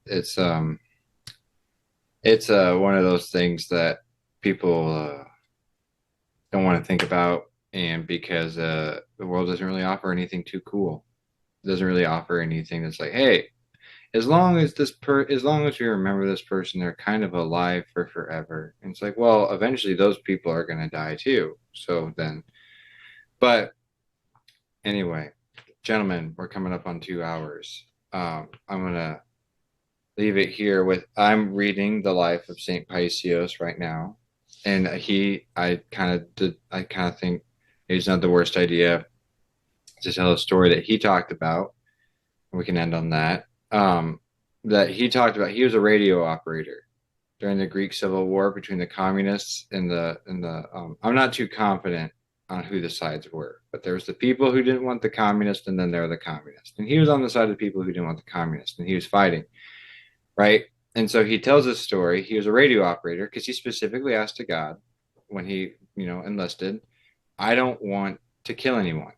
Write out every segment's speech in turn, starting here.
it's one of those things that people don't want to think about, and because the world doesn't really offer anything too cool. It doesn't really offer anything that's like, hey, as long as we remember this person, they're kind of alive for forever. And it's like, well, eventually those people are gonna die too. So then, but anyway, gentlemen, we're coming up on 2 hours. I'm gonna leave it here with I'm reading the life of Saint Paisios right now, and I kind of think it's not the worst idea to tell a story that he talked about. We can end on that. That he talked about. He was a radio operator during the Greek Civil War between the communists and the. I'm not too confident on who the sides were, but there was the people who didn't want the communists, and then there were the communists, and he was on the side of the people who didn't want the communists, and he was fighting, right? And so he tells this story. He was a radio operator because he specifically asked to God when he, enlisted, I don't want to kill anyone.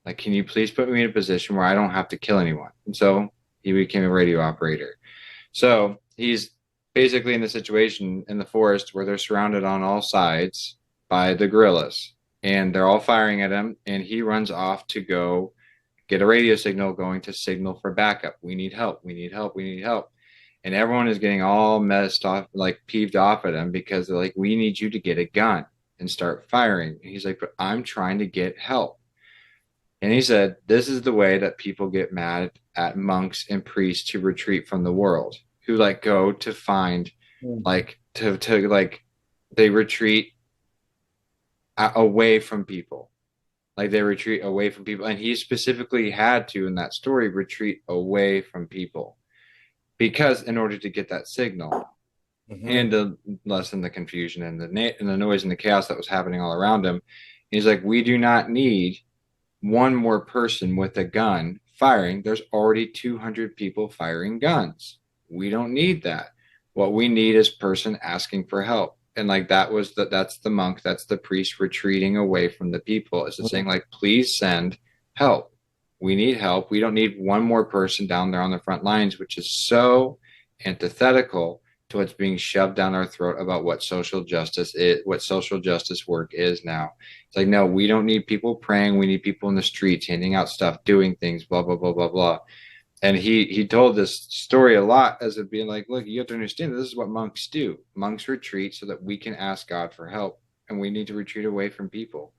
Like, can you please put me in a position where I don't have to kill anyone? And so he became a radio operator. So he's basically in the situation in the forest where they're surrounded on all sides by the guerrillas, and they're all firing at him. And he runs off to go get a radio signal going to signal for backup. We need help. We need help. We need help. And everyone is getting all messed off, like peeved off at him because they're like, we need you to get a gun and start firing. And he's like, but I'm trying to get help. And he said, this is the way that people get mad at monks and priests who retreat from the world, who like go to find, like, to like, they retreat away from people. Like they retreat away from people. And he specifically had to, in that story, retreat away from people because in order to get that signal and to lessen the confusion and the noise and the chaos that was happening all around him, he's like, we do not need one more person with a gun firing. There's already 200 people firing guns. We don't need that. What we need is person asking for help. And like that's the monk, that's the priest retreating away from the people. It's just saying like, please send help. We need help. We don't need one more person down there on the front lines, which is so antithetical to what's being shoved down our throat about what social justice is, what social justice work is now. It's like, no, we don't need people praying. We need people in the streets handing out stuff, doing things, blah, blah, blah, blah, blah. And he told this story a lot as it being like, look, you have to understand that this is what monks do. Monks retreat so that we can ask God for help, and we need to retreat away from people.